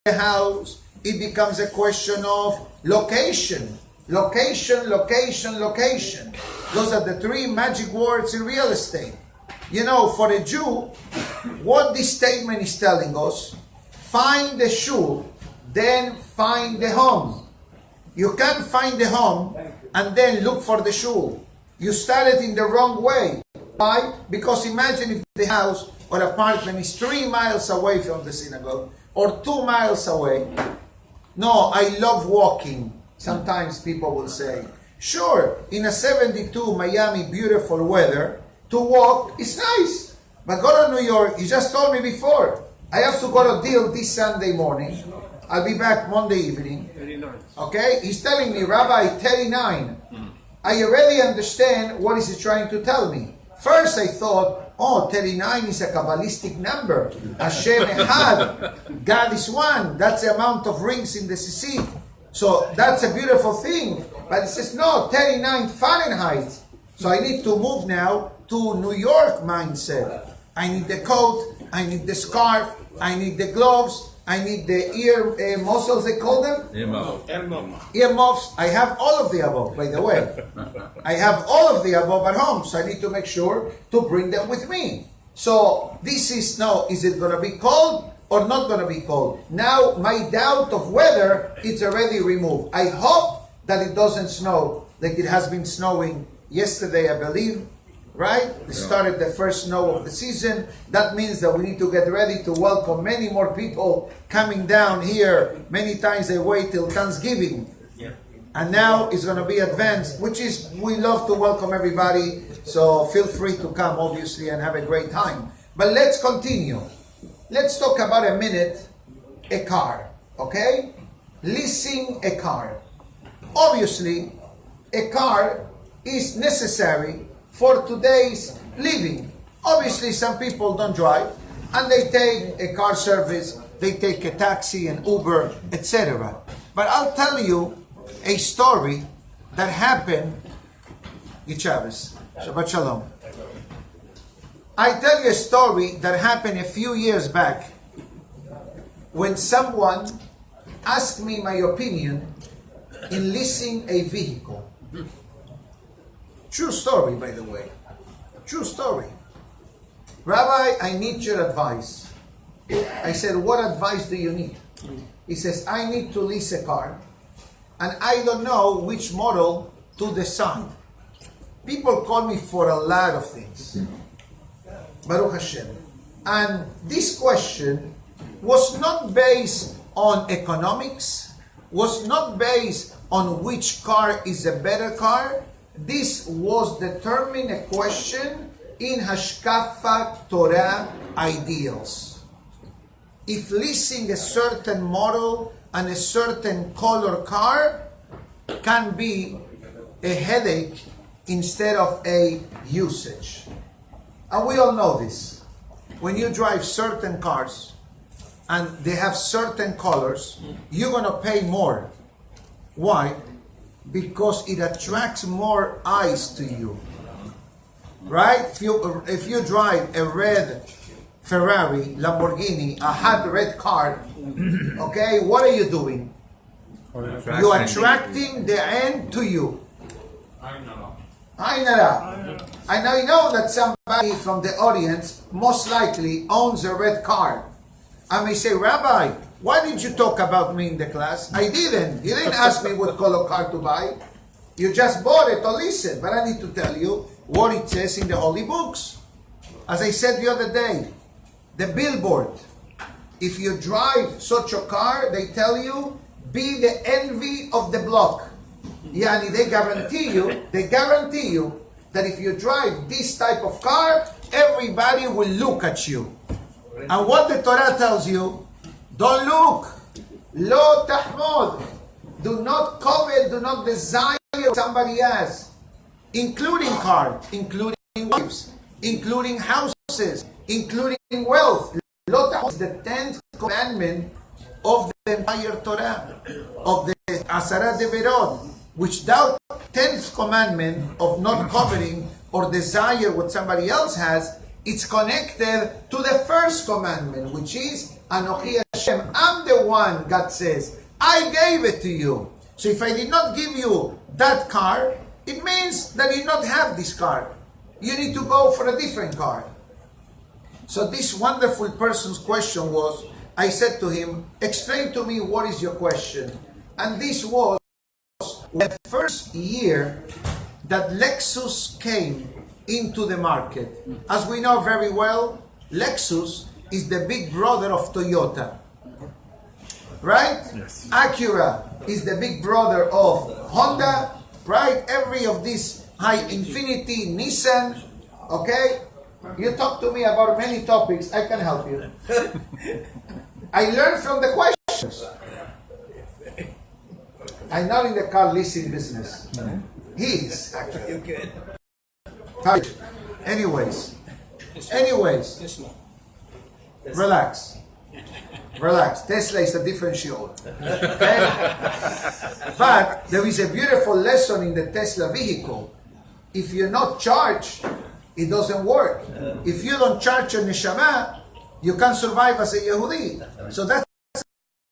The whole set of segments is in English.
the house, it becomes a question of location. Location, location, location. Those are the three magic words in real estate. You know, for a Jew, what this statement is telling us, find the shul, then find the home. You can't find the home and then look for the shul. You started in the wrong way. Why? Because imagine if the house or apartment is 3 miles away from the synagogue or 2 miles away. No, I love walking. Sometimes people will say, sure, in a 72 Miami beautiful weather, to walk is nice. But go to New York, you just told me before, I have to go to deal this Sunday morning. I'll be back Monday evening. 39. Okay? He's telling me, Rabbi, 39. I already understand what is he trying to tell me. First I thought, oh, 39 is a Kabbalistic number. Hashem Echad. God is one. That's the amount of rings in the Sissi. So that's a beautiful thing. But it says, no, 39 Fahrenheit. So I need to move now to New York mindset. I need the coat, I need the scarf, I need the gloves, I need the ear muscles, they call them? Earmuffs. I have all of the above, by the way. I have all of the above at home, so I need to make sure to bring them with me. So this is now, is it going to be cold or not going to be cold? Now my doubt of weather, it's already removed. I hope that it doesn't snow like it has been snowing yesterday, I believe. Right? We started the first snow of the season. That means that we need to get ready to welcome many more people coming down here. Many times they wait till Thanksgiving. And now it's going to be advanced, which is, we love to welcome everybody. So feel free to come, obviously, and have a great time. But let's continue. Let's talk about a minute, a car. Okay? Leasing a car. Obviously, a car is necessary for today's living. Obviously, some people don't drive and they take a car service, they take a taxi, an Uber, etc. But I'll tell you a story that happened. Chavez, Shabbat Shalom. I tell you a story that happened a few years back when someone asked me my opinion in leasing a vehicle. True story, by the way. True story. Rabbi, I need your advice. I said, what advice do you need? He says, I need to lease a car, and I don't know which model to decide. People call me for a lot of things. Baruch Hashem. And this question was not based on economics, was not based on which car is a better car. This was determined a question in Hashkafa Torah ideals. If leasing a certain model and a certain color car can be a headache instead of a usage. And we all know this. When you drive certain cars and they have certain colors, you're going to pay more. Why? Because it attracts more eyes to you, right? If you drive a red Ferrari, Lamborghini, a hot red car, okay, what are you doing? You're attracting the end to you. I know that somebody from the audience most likely owns a red car. I may say, Rabbi, why did you talk about me in the class? I didn't. You didn't ask me what color car to buy. You just bought it or listen. But I need to tell you what it says in the holy books. As I said the other day, the billboard. If you drive such a car, they tell you, be the envy of the block. Yani, they guarantee you that if you drive this type of car, everybody will look at you. And what the Torah tells you, don't look. Lo tahmod. Do not covet, do not desire what somebody has. Including cars, including wives, including houses, including wealth. Lo tahmod is the 10th commandment of the entire Torah, of the Asara Deverot, which thou 10th commandment of not coveting or desire what somebody else has, it's connected to the first commandment, which is Anochi Hashem, I'm the one, God says. I gave it to you. So if I did not give you that car, it means that you did not have this car. You need to go for a different car. So this wonderful person's question was, I said to him, explain to me what is your question. And this was the first year that Lexus came into the market. As we know very well, Lexus is the big brother of Toyota. Right? Yes. Acura is the big brother of Honda. Right? Every of these high Infinity, Nissan. Okay? You talk to me about many topics, I can help you. I learned from the questions. I'm not in the car leasing business. He is, actually. Anyways, relax. Relax. Tesla is a different show. Okay? But there is a beautiful lesson in the Tesla vehicle. If you're not charged, it doesn't work. If you don't charge your neshama, you can't survive as a Yehudi. So that's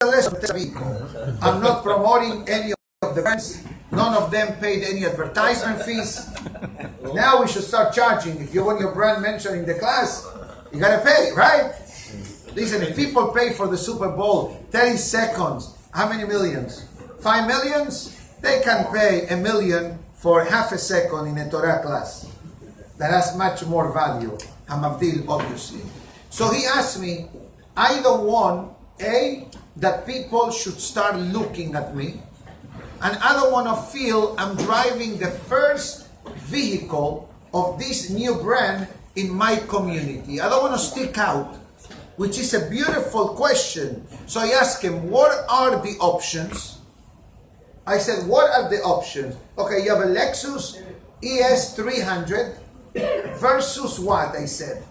the lesson of the vehicle. I'm not promoting any of the brands. None of them paid any advertisement fees. Now we should start charging. If you want your brand mentioned in the class, you gotta pay, right? Listen, if people pay for the Super Bowl 30 seconds, how many millions? 5 millions? They can pay $1 million for half a second in a Torah class. That has much more value. Hamavdil, obviously. So he asked me, I don't want, that people should start looking at me, and I don't want to feel I'm driving the first vehicle of this new brand in my community. I don't want to stick out, which is a beautiful question. So I asked him, what are the options? I said, what are the options? Okay, you have a Lexus ES 300 versus what? I said,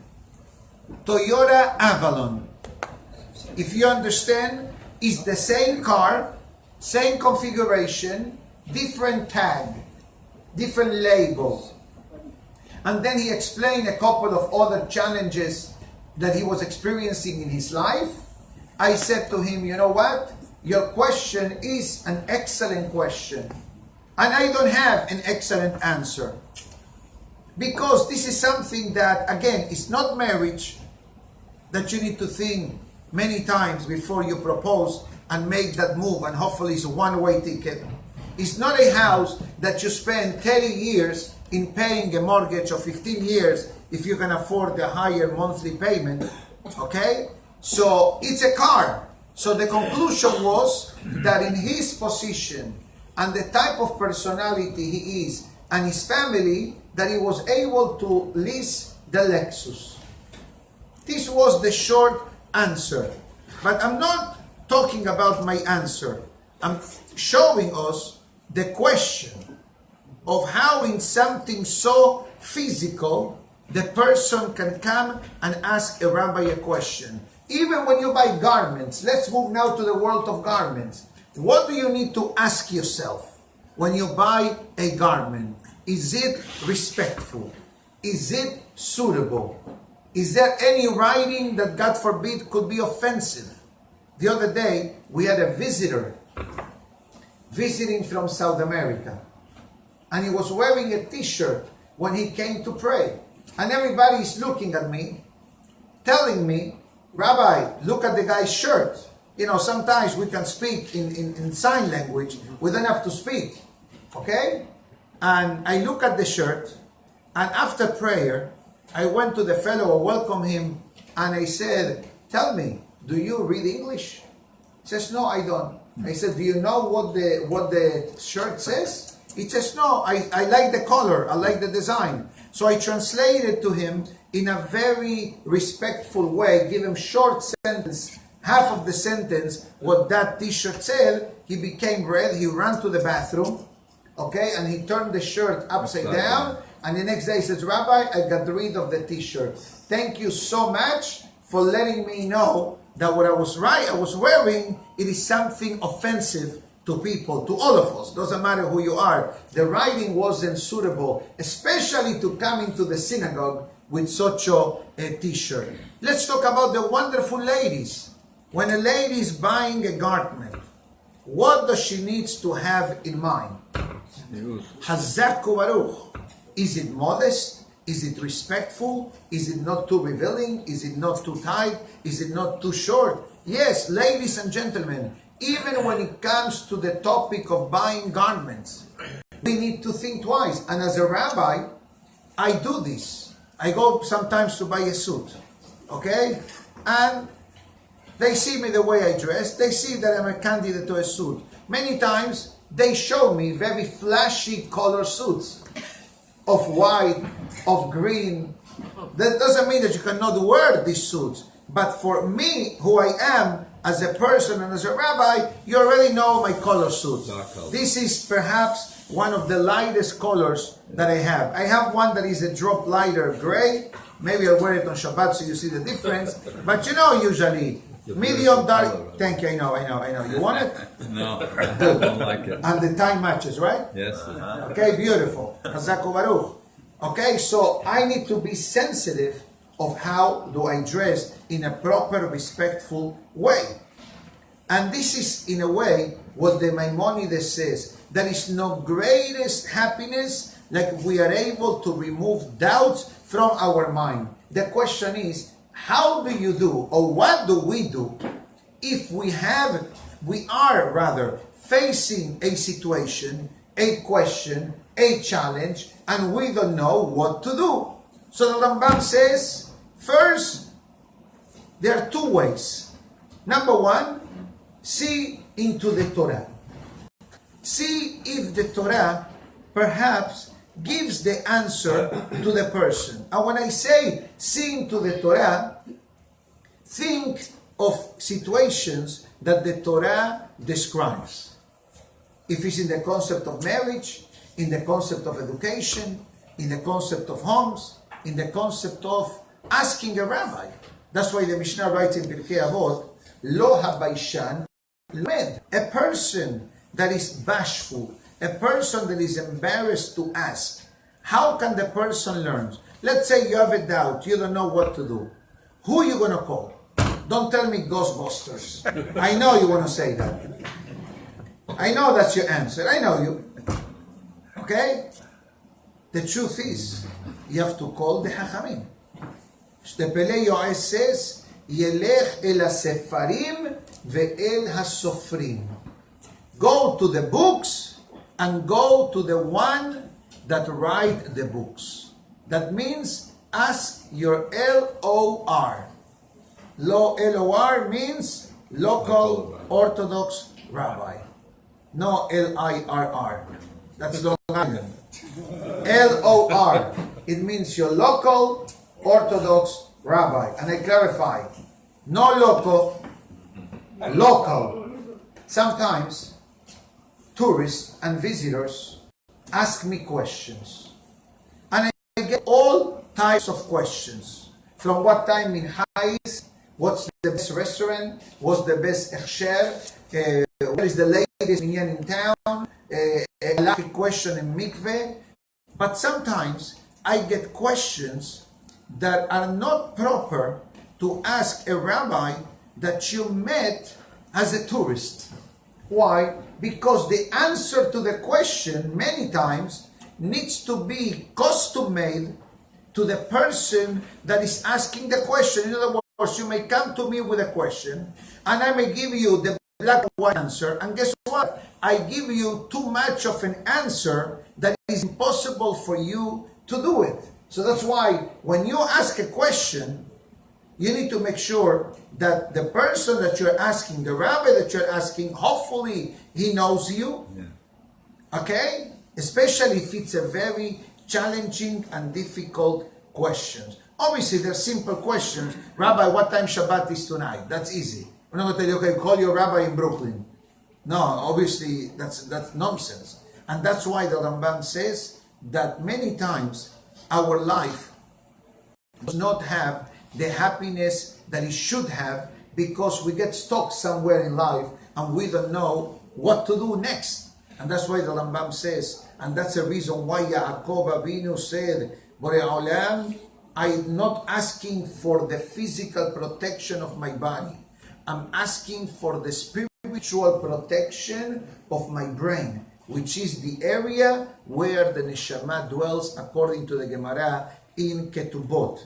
Toyota Avalon. If you understand, it's the same car, same configuration, different tag, different label. And then he explained a couple of other challenges that he was experiencing in his life. I said to him, you know what? Your question is an excellent question. And I don't have an excellent answer. Because this is something that, again, is not marriage that you need to think many times before you propose and make that move, and hopefully it's a one-way ticket. It's not a house that you spend 30 years in paying a mortgage of 15 years if you can afford the higher monthly payment, okay? So it's a car. So the conclusion was that in his position and the type of personality he is and his family, that he was able to lease the Lexus. This was the short answer. But I'm not talking about my answer. I'm showing us the question of how in something so physical, the person can come and ask a rabbi a question. Even when you buy garments, let's move now to the world of garments. What do you need to ask yourself when you buy a garment? Is it respectful? Is it suitable? Is there any writing that, God forbid, could be offensive? The other day, we had a visitor visiting from South America. And he was wearing a t-shirt when he came to pray. And everybody is looking at me, telling me, Rabbi, look at the guy's shirt. You know, sometimes we can speak in sign language. We don't have to speak. Okay? And I look at the shirt, and after prayer, I went to the fellow, welcomed him, and I said, tell me, do you read English? He says, no, I don't. I said, do you know what the shirt says? He says, no, I like the color, I like the design. So I translated to him in a very respectful way, give him short sentence, half of the sentence, what that t-shirt said. He became red, he ran to the bathroom, okay, and he turned the shirt upside down, and the next day he says, Rabbi, I got rid of the t-shirt. Thank you so much for letting me know that what I was wearing, it is something offensive to people, to all of us. Doesn't matter who you are. The writing wasn't suitable, especially to come into the synagogue with such a t-shirt. Let's talk about the wonderful ladies. When a lady is buying a garment, what does she needs to have in mind? Hazak Baruch. Is it modest? Is it respectful? Is it not too revealing? Is it not too tight? Is it not too short? Yes, ladies and gentlemen, even when it comes to the topic of buying garments, we need to think twice. And as a rabbi, I do this. I go sometimes to buy a suit, okay? And they see me the way I dress. They see that I'm a candidate to a suit. Many times, they show me very flashy color suits of white, of green. That doesn't mean that you cannot wear these suits. But for me, who I am as a person and as a rabbi, you already know my color suit. This is perhaps one of the lightest colors that I have. I have one that is a drop lighter gray. Maybe I'll wear it on Shabbat so you see the difference. But you know, usually, medium dark. Thank you, I know. You want it? No, I don't like it. And the tie matches, right? Yes. Okay, beautiful. Hazaku Baruch. Okay, so I need to be sensitive of how do I dress in a proper, respectful way. And this is, in a way, what the Maimonides says. There is no greatest happiness like we are able to remove doubts from our mind. The question is, how do you do, or what do we do, if we are facing a situation, a question, a challenge, and we don't know what to do? So the Rambam says, first, there are two ways. Number one, see into the Torah. See if the Torah perhaps gives the answer to the person. And when I say see into the Torah, think of situations that the Torah describes. If it's in the concept of marriage, in the concept of education, in the concept of homes, in the concept of asking a rabbi. That's why the Mishnah writes in Pirkei Avot, Lo habaishan lomed. A person that is bashful, a person that is embarrassed to ask, how can the person learn? Let's say you have a doubt, you don't know what to do. Who are you going to call? Don't tell me Ghostbusters. I know you want to say that. I know that's your answer. I know you. Okay? The truth is, you have to call the Chachamim. The Pelei Yoel says, Yelech el ha-sefarim ve'el ha-sofrim. Go to the books and go to the one that write the books. That means ask your LOR. LOR means local Orthodox rabbi. No LIRR. That's Long Island. LOR. It means your local Orthodox rabbi. And I clarify, no local, local. Sometimes tourists and visitors ask me questions. And I get all types of questions. From what time in Hais, what's the best restaurant, what's the best hechsher, what is the latest minyan in town, a lucky question in mikveh. But sometimes I get questions that are not proper to ask a rabbi that you met as a tourist. Why? Because the answer to the question many times needs to be custom-made to the person that is asking the question. In other words, you may come to me with a question and I may give you the black and white answer, and guess what? I give you too much of an answer that is impossible for you to do it. So that's why when you ask a question, you need to make sure that the person that you're asking, the rabbi that you're asking, hopefully he knows you. Yeah. Okay? Especially if it's a very challenging and difficult question. Obviously, they're simple questions. Rabbi, what time Shabbat is tonight? That's easy. We're not going to tell you, okay, call your rabbi in Brooklyn. No, obviously, that's nonsense. And that's why the Rambam says that many times our life does not have the happiness that it should have because we get stuck somewhere in life and we don't know what to do next. And that's why the Rambam says, and that's the reason why Yaakov Avinu said, Borei Olam, I'm not asking for the physical protection of my body. I'm asking for the spiritual protection of my brain, which is the area where the neshama dwells, according to the Gemara in Ketubot.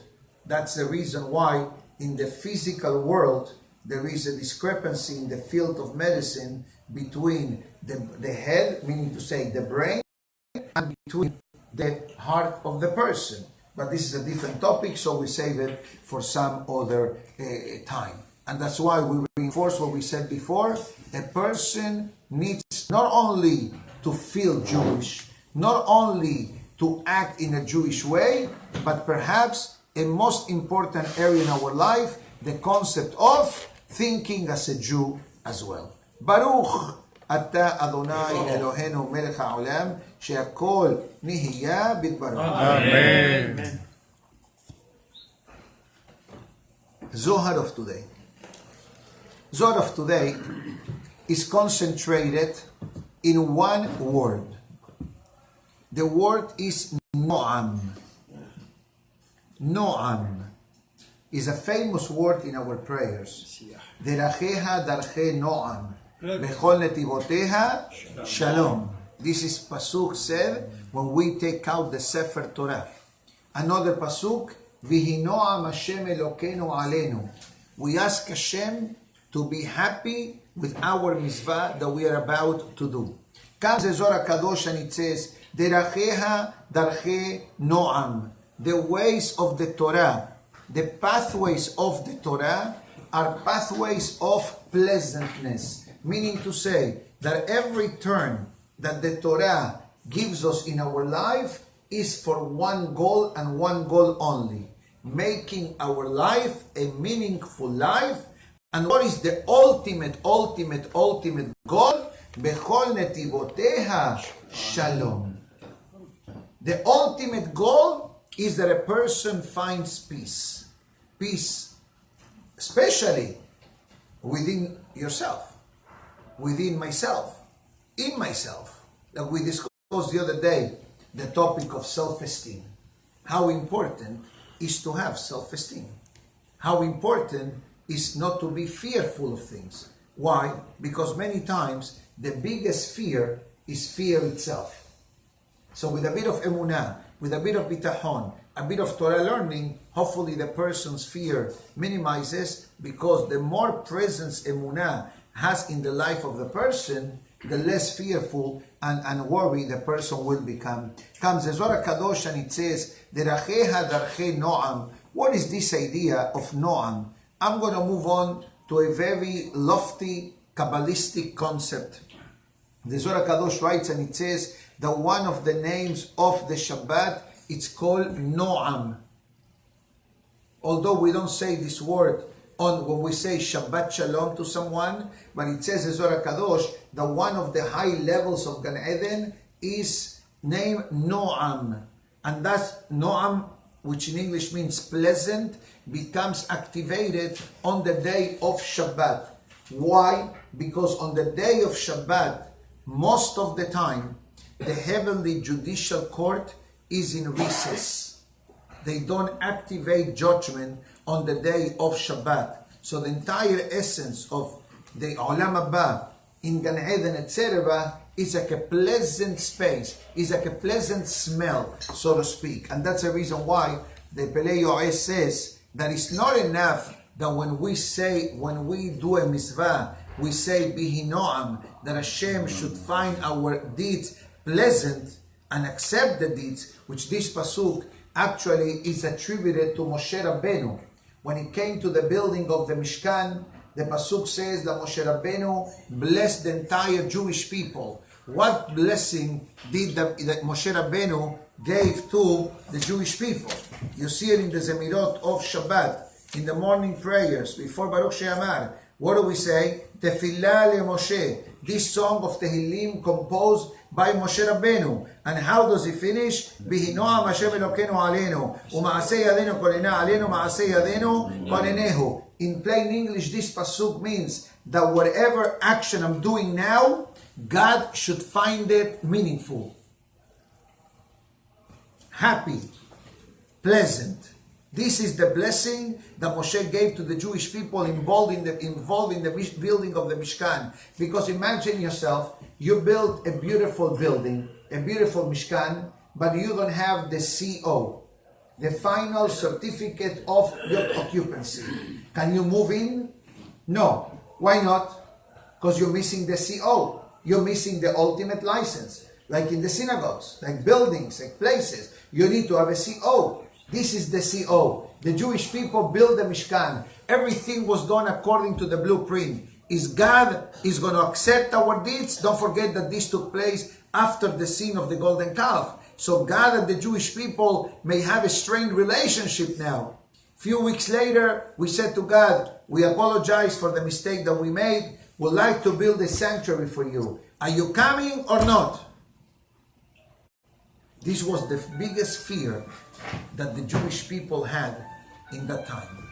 That's the reason why in the physical world there is a discrepancy in the field of medicine between the head, meaning to say the brain, and between the heart of the person. But this is a different topic, so we save it for some other time. And that's why we reinforce what we said before. A person needs not only to feel Jewish, not only to act in a Jewish way, but perhaps a most important area in our life, the concept of thinking as a Jew as well. Baruch Ata Adonai Eloheinu Melech HaOlam, she'akol nihiya bidbaro. Amen. Zohar of today. Zohar of today is concentrated in one word. The word is Noam. Noam is a famous word in our prayers. Deracheha darche Noam. Bechol netivoteha shalom. This is pasuk said when we take out the Sefer Torah. Another pasuk, Vihinoam Hashem Elokeinu alenu. We ask Hashem to be happy with our mitzvah that we are about to do. Comes the Zohar Kadosh and it says, Deracheha darche Noam. The ways of the Torah, the pathways of the Torah are pathways of pleasantness. Meaning to say that every turn that the Torah gives us in our life is for one goal and one goal only. Making our life a meaningful life. And what is the ultimate goal? Bechol netivoteha shalom. The ultimate goal is that a person finds peace. Peace, especially within yourself, within myself, in myself. Like we discussed the other day, the topic of self-esteem. How important is to have self-esteem. How important is not to be fearful of things. Why? Because many times the biggest fear is fear itself. So with a bit of emunah, with a bit of bitachon, a bit of Torah learning, hopefully the person's fear minimizes, because the more presence emunah has in the life of the person, the less fearful and worried the person will become. Comes the Zohar Kadosh and it says, Deracheha darche Noam. What is this idea of Noam? I'm going to move on to a very lofty Kabbalistic concept. The Zohar Kadosh writes and it says that one of the names of the Shabbat, it's called Noam. Although we don't say this word when we say Shabbat Shalom to someone, but it says in Zohar Kadosh that one of the high levels of Gan Eden is named Noam. And that's Noam, which in English means pleasant, becomes activated on the day of Shabbat. Why? Because on the day of Shabbat, most of the time, the heavenly judicial court is in recess. They don't activate judgment on the day of Shabbat. So the entire essence of the Olam Haba in Gan Eden, etc., is like a pleasant space, is like a pleasant smell, so to speak. And that's the reason why the Pelei Yoez says that it's not enough that when we do a mitzvah, we say Bihi Noam, that Hashem should find our deeds pleasant and accept the deeds, which this pasuk actually is attributed to Moshe Rabbeinu. When he came to the building of the Mishkan, the pasuk says that Moshe Rabbeinu blessed the entire Jewish people. What blessing did that Moshe Rabbeinu gave to the Jewish people? You see it in the Zemirot of Shabbat, in the morning prayers, before Baruch She'amar. What do we say? Tefillah Moshe, this song of Tehillim composed by Moshe Rabbeinu. And how does it finish? Bihinoam Hashem Elokeinu alenu, u'ma'aseh yadenu konena alenu, ma'aseh yadenu konenehu. In plain English, this pasuk means that whatever action I'm doing now, God should find it meaningful, happy, pleasant. This is the blessing that Moshe gave to the Jewish people involved in the building of the Mishkan. Because imagine yourself, you build a beautiful building, a beautiful Mishkan, but you don't have the CO, the final certificate of your occupancy. Can you move in? No. Why not? Because you're missing the CO. You're missing the ultimate license. Like in the synagogues, like buildings, like places, you need to have a CO. This is the CO. The Jewish people built the Mishkan. Everything was done according to the blueprint. Is God is going to accept our deeds? Don't forget that this took place after the sin of the golden calf. So God and the Jewish people may have a strained relationship now. Few weeks later, we said to God, we apologize for the mistake that we made. We'd like to build a sanctuary for you. Are you coming or not? This was the biggest fear that the Jewish people had in that time.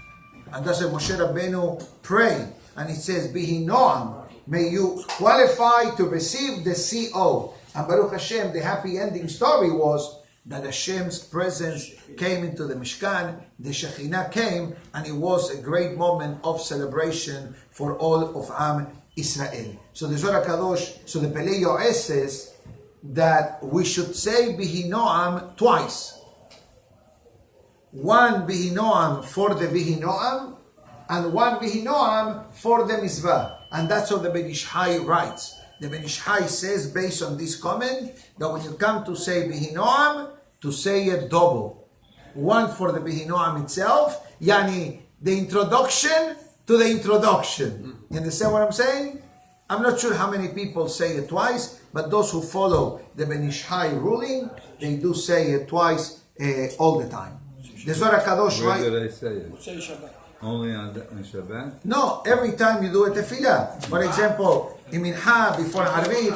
And that's why Moshe Rabbeinu prayed, and it says, Bihi Noam, may you qualify to receive the CO. And Baruch Hashem, the happy ending story was that Hashem's presence came into the Mishkan, the Shekhinah came, and it was a great moment of celebration for all of Am Israel. So the Zohar Kadosh, so the Pelei Yoel says that we should say Bihi Noam twice. One Bihi Noam for the Bihi Noam, and one Bihi Noam for the Mitzvah. And that's what the Ben Ish Hai writes. The Ben Ish Hai says, based on this comment, that when you come to say Bihi Noam, to say it double. One for the Bihi Noam itself, yani the introduction to the introduction. You understand what I'm saying? I'm not sure how many people say it twice, but those who follow the Ben Ish Hai ruling, they do say it twice all the time. The Zohar Kadosh, Where right? did I say it? Only on Shabbat? No, every time you do a tefillah. For example, in Mincha, before Arvit,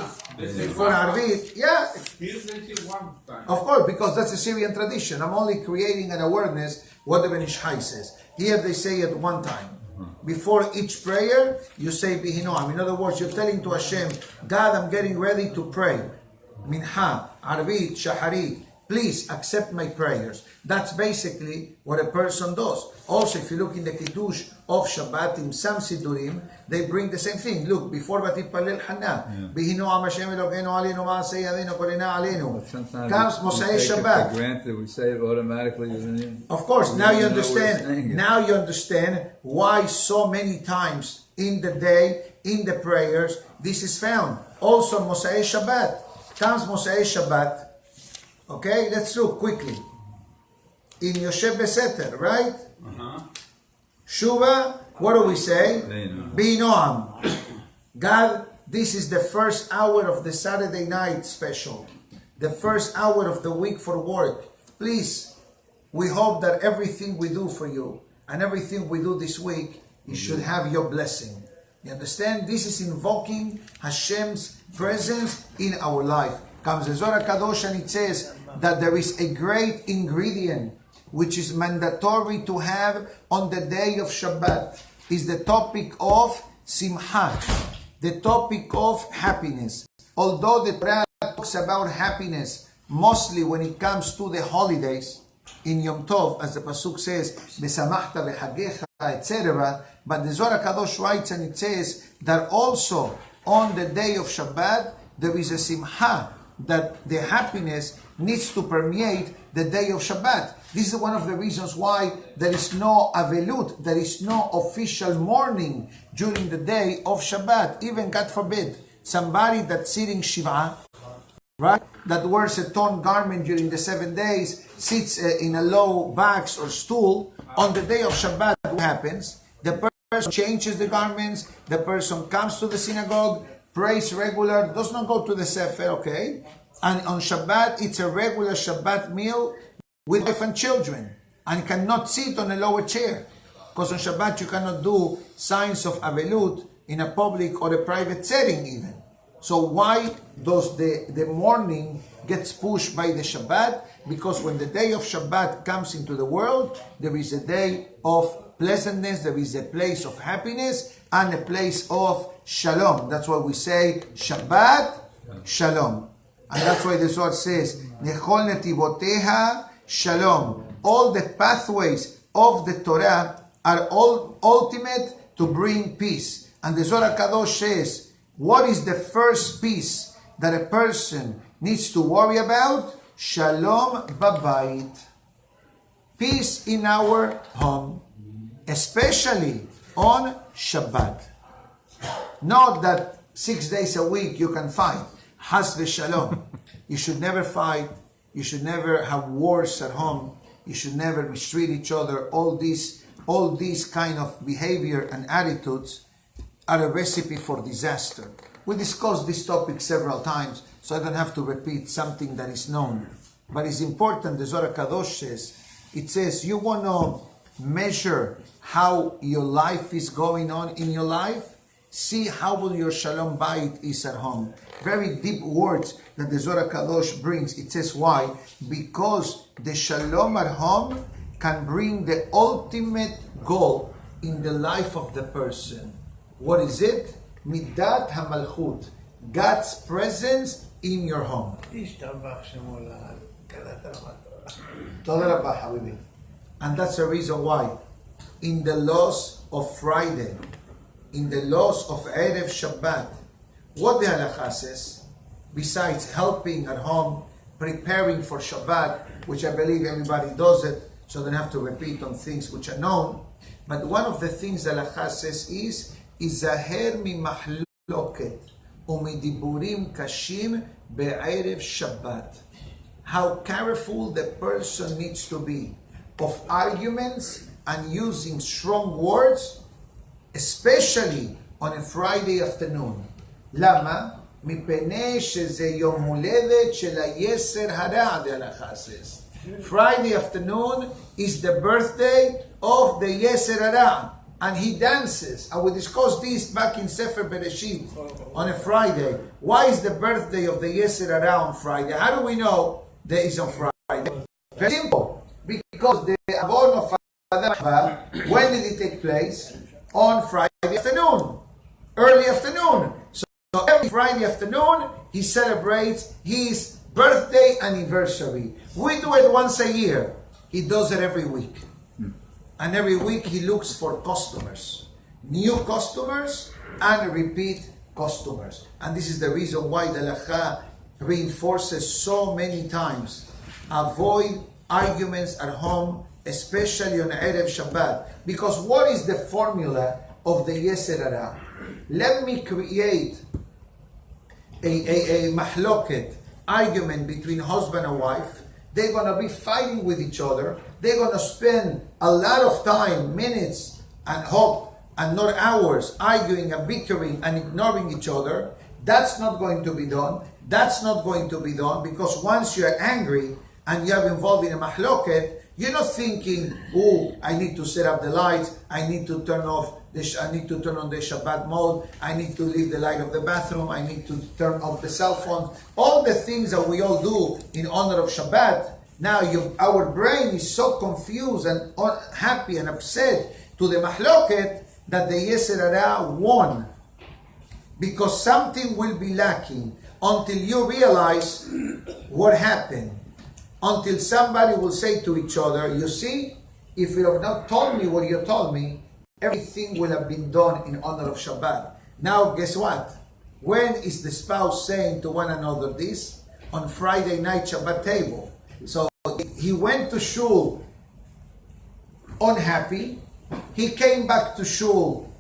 yeah. Of course, because that's a Syrian tradition. I'm only creating an awareness what the Ben Ish Hai says. Here they say it one time. Before each prayer, you say Bihi Noam. In other words, you're telling to Hashem, God, I'm getting ready to pray. Mincha, Arvit, Shaharit. Please accept my prayers. That's basically what a person does. Also, if you look in the Kiddush of Shabbat, in some Sidurim, they bring the same thing. Look, before Vatipalel Hana, Bihi Noam Hashem Elokeinu Aleinu Ma'aseh Yadeinu Korena Aleinu. Comes Mosai Shabbat. For granted, we say it automatically. Of course, now you understand. Now you understand why so many times in the day, in the prayers, this is found. Also, Mosai Shabbat. Comes Mosai Shabbat. Okay, let's look quickly. In Yosef Beseter, right? Shuva, what do we say? Bihi Noam. God, this is the first hour of the Saturday night special. The first hour of the week for work. Please, we hope that everything we do for you and everything we do this week, you should have your blessing. You understand? This is invoking Hashem's presence in our life. Comes the Zohar Kadosh and it says that there is a great ingredient which is mandatory to have on the day of Shabbat. Is the topic of Simcha, the topic of happiness. Although the Torah talks about happiness mostly when it comes to the holidays, in Yom Tov, as the Pasuk says, Besamachta v'chagecha, etc. But the Zohar Kadosh writes and it says that also on the day of Shabbat, there is a Simcha, that the happiness needs to permeate the day of Shabbat. This is one of the reasons why there is no avelut, there is no official mourning during the day of Shabbat. Even, God forbid, somebody that's sitting Shiva, right, that wears a torn garment during the 7 days, sits in a low box or stool, on the day of Shabbat, what happens? The person changes the garments, the person comes to the synagogue, prays regular, does not go to the Sefer, okay? And on Shabbat, it's a regular Shabbat meal with wife and children. And cannot sit on a lower chair. Because on Shabbat, you cannot do signs of Avelut in a public or a private setting even. So why does the mourning gets pushed by the Shabbat? Because when the day of Shabbat comes into the world, there is a day of pleasantness, there is a place of happiness, and a place of Shalom. That's why we say Shabbat Shalom. And that's why the Zohar says, Nechol netivoteha Shalom. All the pathways of the Torah are all ultimate to bring peace. And the Zohar Kadosh says, what is the first peace that a person needs to worry about? Shalom babayit. Peace in our home, especially on Shabbat. Not that 6 days a week you can fight. Has v'shalom. You should never fight. You should never have wars at home. You should never mistreat each other. All these kind of behavior and attitudes are a recipe for disaster. We discussed this topic several times, so I don't have to repeat something that is known. But it's important, the Zohar Kadosh says, it says, you want to measure how your life is going on in your life? See how will your Shalom Bayit is at home. Very deep words that the Zohar Kadosh brings. It says why? Because the Shalom at home can bring the ultimate goal in the life of the person. What is it? Midat HaMalchut, God's presence in your home. And that's the reason why in the laws of Friday, in the laws of Erev Shabbat, what the halakha says, besides helping at home, preparing for Shabbat, which I believe everybody does it, so they don't have to repeat on things which are known. But one of the things the halakha says is, Izaher mi mahloket umidiburim kashim be'erev Shabbat. How careful the person needs to be of arguments and using strong words, especially on a Friday afternoon. Lama? מפני שזה יום הולדת של היסר הרע, the halakha says. Friday afternoon is the birthday of the Yeser Hara, and he dances. And we discussed this back in Safra Bereshit on a Friday. Why is the birthday of the Yeser Hara on Friday? How do we know that it's on Friday? Very simple. Because the Avon of Adam Hava, when did it take place? On Friday afternoon, early afternoon. So every Friday afternoon, he celebrates his birthday anniversary. We do it once a year. He does it every week. And every week he looks for customers. New customers and repeat customers. And this is the reason why the halakha reinforces so many times. Avoid arguments at home, especially on Erev Shabbat. Because what is the formula of the Yeser Hara? Let me create a mahloket, argument between husband and wife. They're going to be fighting with each other. They're going to spend a lot of time, minutes, and hope, and not hours, arguing and bickering and ignoring each other. That's not going to be done. That's not going to be done, because once you're angry and you're involved in a mahloket, you're not thinking, oh, I need to set up the lights, I need to turn on the Shabbat mode, I need to leave the light of the bathroom, I need to turn off the cell phone. All the things that we all do in honor of Shabbat. Now our brain is so confused and unhappy and upset to the mahloket that the Yeser Hara won. Because something will be lacking until you realize what happened. Until somebody will say to each other, you see, if you have not told me what you told me, everything will have been done in honor of Shabbat. Now, guess what? When is the spouse saying to one another this? On Friday night Shabbat table. So he went to shul unhappy. He came back to shul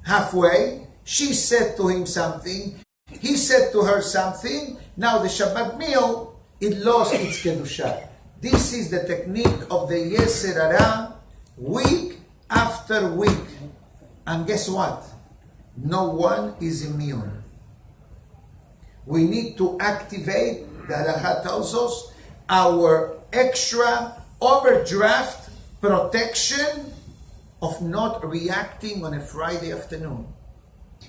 halfway. She said to him something. He said to her something. Now the Shabbat meal, it lost its kedusha. This is the technique of the Yeser Hara, week after week. And guess what? No one is immune. We need to activate, the halakha tells us, our extra overdraft protection of not reacting on a Friday afternoon.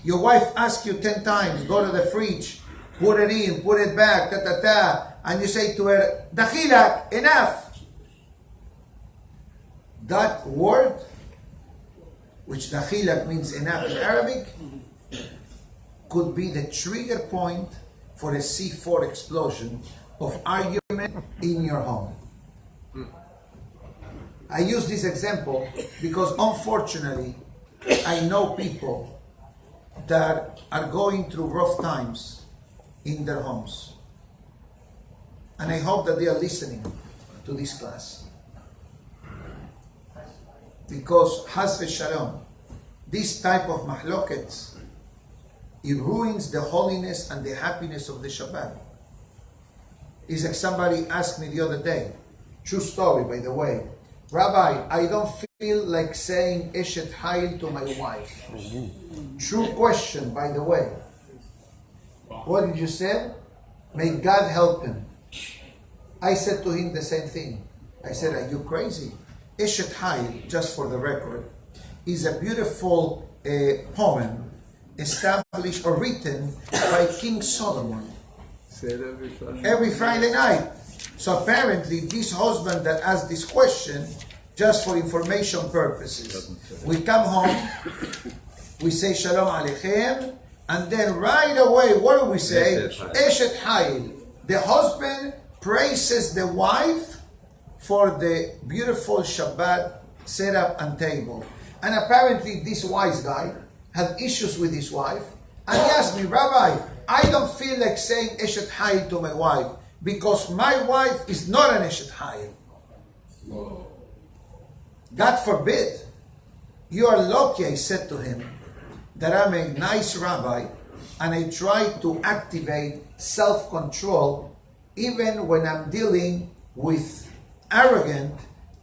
Your wife asks you 10 times, go to the fridge, put it in, put it back, and you say to her, Dakhilak, enough. That word, which Dakhilak means enough in Arabic, could be the trigger point for a C4 explosion of argument in your home. I use this example because unfortunately, I know people that are going through rough times in their homes. And I hope that they are listening to this class. Because, Haz v'shalom, this type of mahlokets, it ruins the holiness and the happiness of the Shabbat. It's like somebody asked me the other day, true story by the way, Rabbi, I don't feel like saying Eshet Hayil to my wife. True question, by the way. What did you say? May God help him. I said to him the same thing. I said, are you crazy? Eshet Hayil, just for the record, is a beautiful poem established or written by King Solomon. Say it every Friday. Every Friday night. So apparently this husband that asked this question, just for information purposes, we come home, we say Shalom Aleichem, and then right away, what do we say? Eshet Hayil. The husband praises the wife for the beautiful Shabbat setup and table. And apparently this wise guy had issues with his wife, and he asked me, Rabbi, I don't feel like saying Eshet Hayil to my wife because my wife is not an Eshet Hayil. God forbid. You are lucky, I said to him, that I'm a nice rabbi and I try to activate self-control even when I'm dealing with arrogant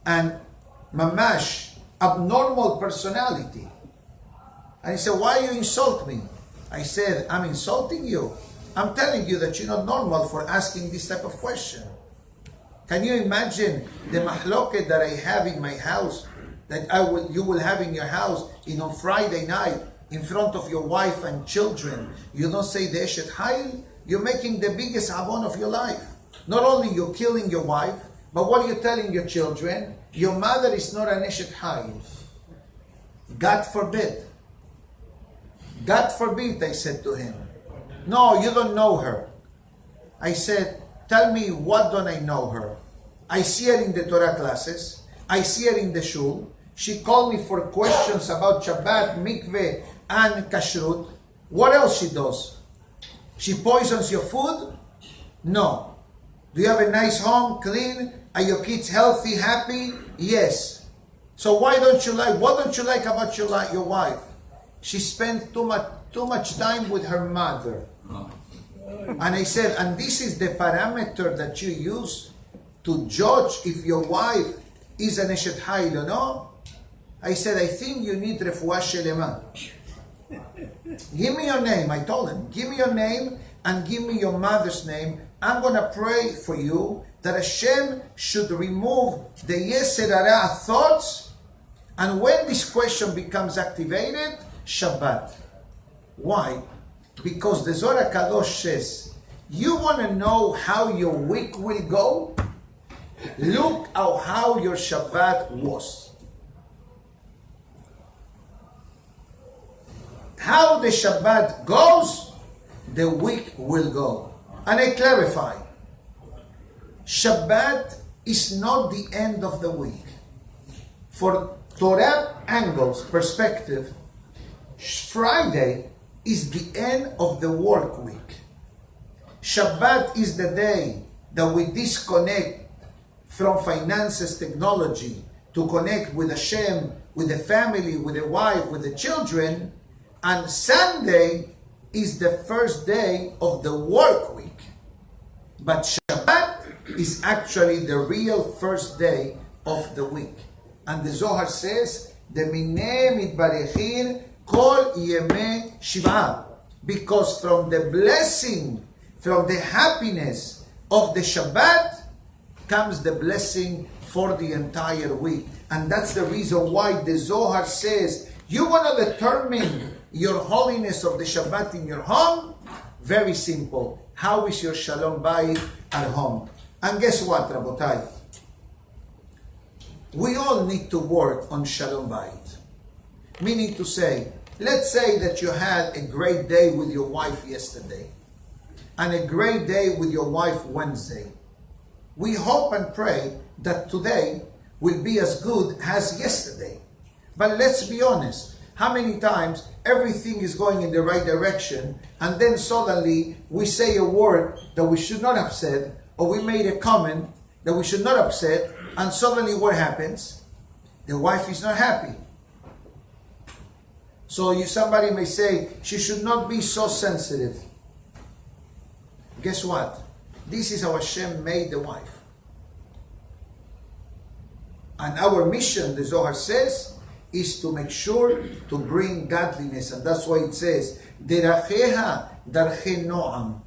and mamash, abnormal personality. And he said, why you insult me? I said, I'm insulting you. I'm telling you that you're not normal for asking this type of question. Can you imagine the mahloket that I have in my house, that you will have in your house on Friday night in front of your wife and children? You don't say the Eshet Hayil, you're making the biggest avon of your life. Not only you're killing your wife, but what are you telling your children? Your mother is not an Eshet Hayil. God forbid. God forbid, I said to him. No, you don't know her. I said, tell me, what don't I know her? I see her in the Torah classes. I see her in the shul. She called me for questions about Shabbat, mikveh, and kashrut. What else she does? She poisons your food? No. Do you have a nice home, clean? Are your kids healthy, happy? Yes. So what don't you like about your wife? She spent too much time with her mother. And I said, and this is the parameter that you use to judge if your wife is an Eshet Hayil or no? I said, I think you need refuah shelema. Give me your name, I told him. Give me your name and give me your mother's name. I'm going to pray for you that Hashem should remove the Yetzer Hara thoughts. And when this question becomes activated, Shabbat. Why? Because the Zohar Kadosh says, you want to know how your week will go? Look at how your Shabbat was. How the Shabbat goes, the week will go. And I clarify, Shabbat is not the end of the week. For Torah angles, perspective, Friday is the end of the work week. Shabbat is the day that we disconnect from finances, technology, to connect with Hashem, with the family, with the wife, with the children. And Sunday is the first day of the work week. But Shabbat is actually the real first day of the week. And the Zohar says, the Mineh Mitbarechin Kol Yemei Shiva. Because from the blessing, from the happiness of the Shabbat, comes the blessing for the entire week. And that's the reason why the Zohar says, you want to determine your holiness of the Shabbat in your home? Very simple. How is your Shalom Bayit at home? And guess what, Rabotai? We all need to work on Shalom Bayit. Meaning to say, let's say that you had a great day with your wife yesterday, and a great day with your wife Wednesday. We hope and pray that today will be as good as yesterday. But let's be honest, how many times everything is going in the right direction and then suddenly we say a word that we should not have said, or we made a comment that we should not have said, and suddenly what happens? The wife is not happy. So somebody may say, she should not be so sensitive. Guess what? This is how Hashem made the wife. And our mission, the Zohar says, is to make sure to bring godliness. And that's why it says, Deracheha darche noam.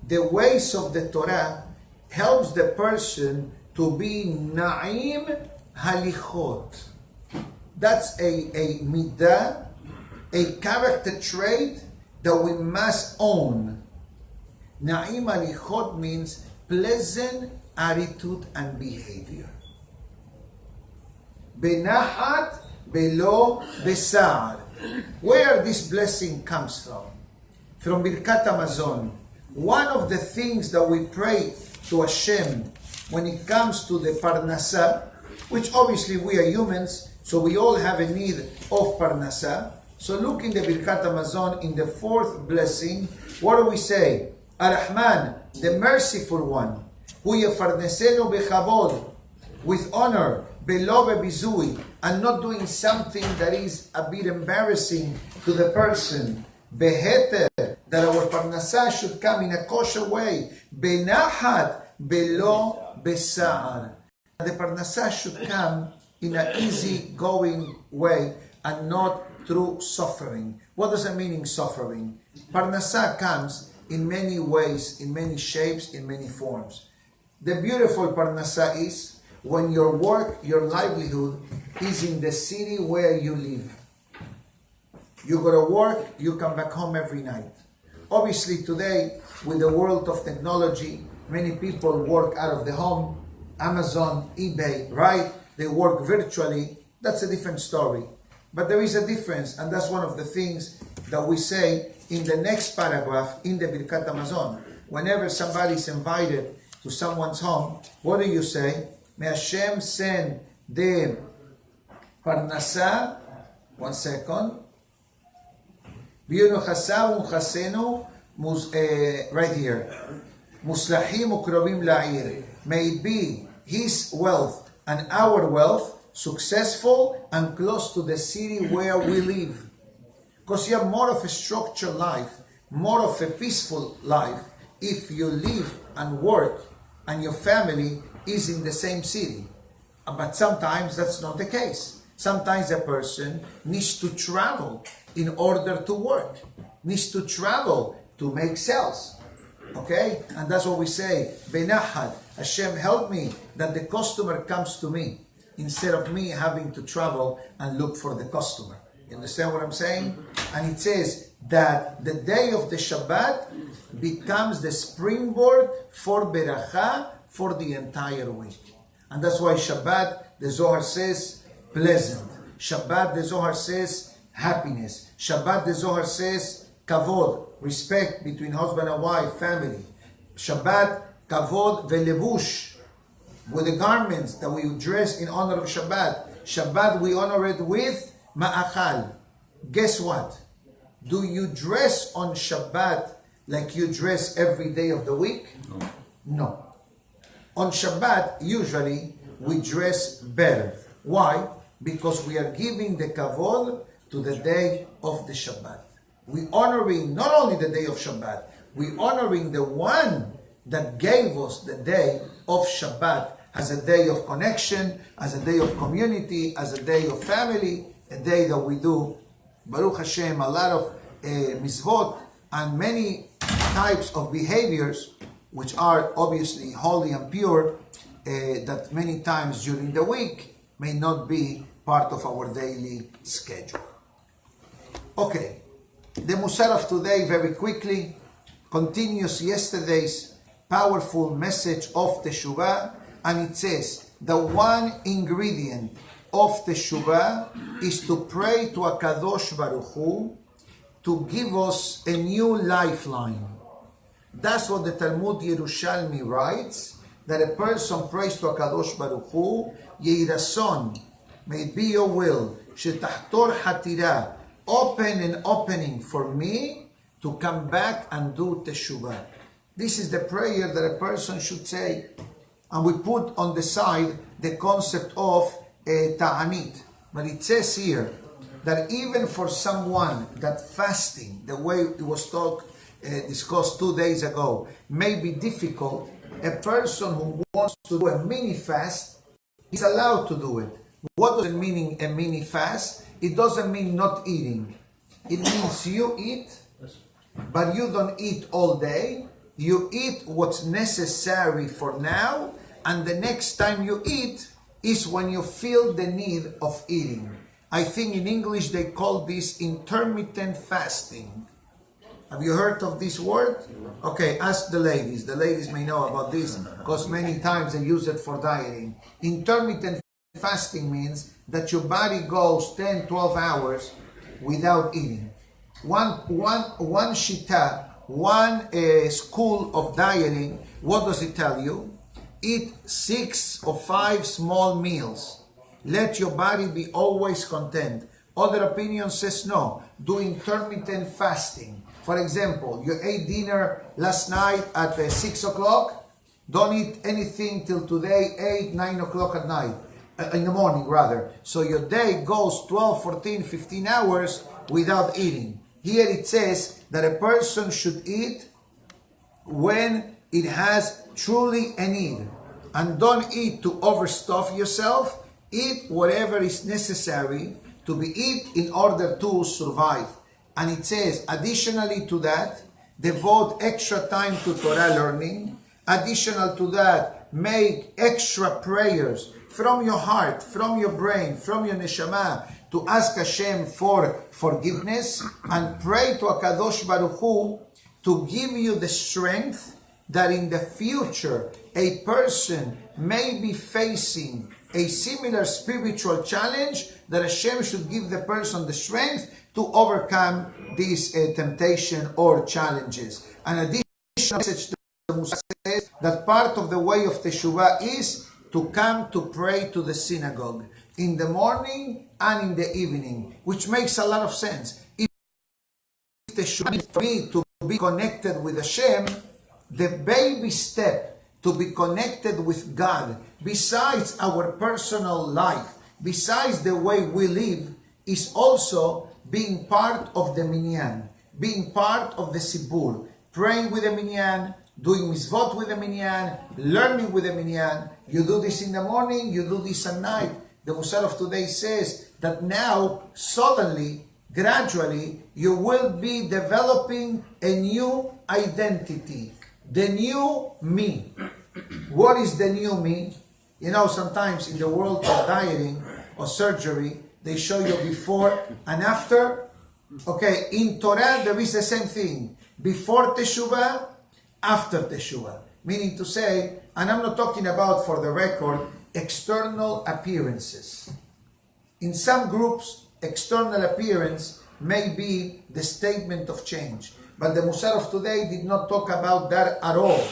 The ways of the Torah helps the person to be na'im halichot. That's a midah, a character trait that we must own. Na'im halichot means pleasant attitude and behavior. Benahat belo besar. Where this blessing comes from? From Birkat Hamazon. One of the things that we pray to Hashem when it comes to the parnasa, which obviously we are humans, so we all have a need of parnasa. So look in the Birkat Hamazon, in the fourth blessing, what do we say? Ar-Rahman, the merciful one, hu yafarnesenu bechabod, with honor, belo bebizui, and not doing something that is a bit embarrassing to the person. Beheter, that our parnasa should come in a kosher way. Benahat belo besa'ar. The parnasa should come in an easy going way and not through suffering. What does that mean in suffering? Parnasa comes in many ways, in many shapes, in many forms. The beautiful parnasa is when your work, your livelihood is in the city where you live. You go to work, you come back home every night. Obviously today, with the world of technology, many people work out of the home, Amazon, eBay, right? They work virtually. That's a different story. But there is a difference, and that's one of the things that we say in the next paragraph in the Birkat Hamazon. Whenever somebody is invited to someone's home, what do you say? May Hashem send the parnasa, one second, right here. Muslahim ukrovim la'ir. May it be his wealth and our wealth successful and close to the city where we live. Because you have more of a structured life, more of a peaceful life if you live and work and your family is in the same city. But sometimes that's not the case. Sometimes a person needs to travel in order to work, needs to travel to make sales. Okay? And that's what we say, Benahad, Hashem help me that the customer comes to me instead of me having to travel and look for the customer. You understand what I'm saying? And it says that the day of the Shabbat becomes the springboard for Beracha for the entire week. And that's why Shabbat, the Zohar says, pleasant. Shabbat, the Zohar says, happiness. Shabbat, the Zohar says, kavod, respect between husband and wife, family. Shabbat, kavod velebush, with the garments that we dress in honor of Shabbat. Shabbat, we honor it with ma'achal. Guess what? Do you dress on Shabbat like you dress every day of the week? No. No. On Shabbat, usually, we dress better. Why? Because we are giving the kavod to the day of the Shabbat. We honoring not only the day of Shabbat, we honoring the one that gave us the day of Shabbat as a day of connection, as a day of community, as a day of family, a day that we do, Baruch Hashem, a lot of mitzvot and many types of behaviors which are obviously holy and pure, that many times during the week may not be part of our daily schedule. Okay, the Musar of today, very quickly, continues yesterday's powerful message of Teshuvah, and it says the one ingredient of Teshuvah is to pray to HaKadosh Baruch Hu to give us a new lifeline. That's what the Talmud Yerushalmi writes, that a person prays to HaKadosh Baruch Hu, Yehi Ratzon, may it be your will, Shetahtor Hatira, open an opening for me to come back and do Teshuvah. This is the prayer that a person should say. And we put on the side the concept of Ta'anit. But it says here that even for someone that fasting, the way it was discussed 2 days ago, may be difficult, a person who wants to do a mini fast is allowed to do it. What does it mean, a mini fast? It doesn't mean not eating. It means you eat, but you don't eat all day. You eat what's necessary for now, and the next time you eat is when you feel the need of eating. I think in English they call this intermittent fasting. Have you heard of this word? Okay, ask the ladies. The ladies may know about this because many times they use it for dieting. Intermittent fasting means that your body goes 10, 12 hours without eating. One shita, one school of dieting, what does it tell you? Eat 6 or 5 small meals. Let your body be always content. Other opinion says no. Do intermittent fasting. For example, you ate dinner last night at 6 o'clock. Don't eat anything till today, 8, 9 o'clock at night. In the morning rather. So your day goes 12, 14, 15 hours without eating. Here it says that a person should eat when it has truly a need. And don't eat to overstuff yourself. Eat whatever is necessary to be eaten in order to survive. And it says, additionally to that, devote extra time to Torah learning. Additional to that, make extra prayers from your heart, from your brain, from your neshama, to ask Hashem for forgiveness, and pray to HaKadosh Baruch Hu to give you the strength that in the future a person may be facing a similar spiritual challenge, that Hashem should give the person the strength to overcome these temptation or challenges. An additional message the Musa says that part of the way of Teshuvah is to come to pray to the synagogue in the morning and in the evening, which makes a lot of sense. If Teshuvah means for me to be connected with Hashem, the baby step to be connected with God, besides our personal life, besides the way we live, is also being part of the minyan, being part of the sibur, praying with the minyan, doing mitzvot with the minyan, learning with the minyan. You do this in the morning, you do this at night. The Musar of today says that now, suddenly, gradually, you will be developing a new identity, the new me. What is the new me? You know, sometimes in the world of dieting or surgery, they show you before and after. Okay, in Torah, there is the same thing. Before Teshuvah, after Teshuvah. Meaning to say, and I'm not talking about, for the record, external appearances. In some groups, external appearance may be the statement of change. But the Musar of today did not talk about that at all.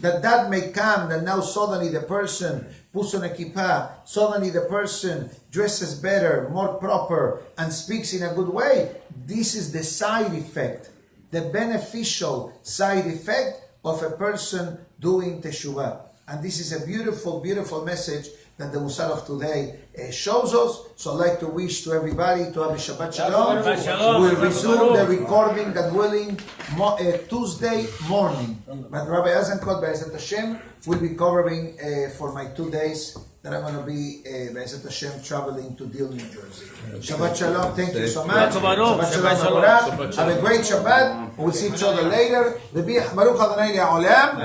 That may come, that now suddenly the person puts on a kippah, suddenly the person dresses better, more proper, and speaks in a good way. This is the side effect, the beneficial side effect of a person doing teshuvah. And this is a beautiful, beautiful message that the Musar of today shows us. So I'd like to wish to everybody to have a Shabbat Shalom. We'll resume the recording, God willing, Tuesday morning. But Rabbi Azenkot, Be'ezat Hashem, will be covering for my 2 days that I'm going to be, Be'ezat Hashem, traveling to Deal, New Jersey. Shabbat Shalom. Thank you so much. Shabbat Shalom. Have a great Shabbat. We'll see each other later. Baruch Adonai Le'olam.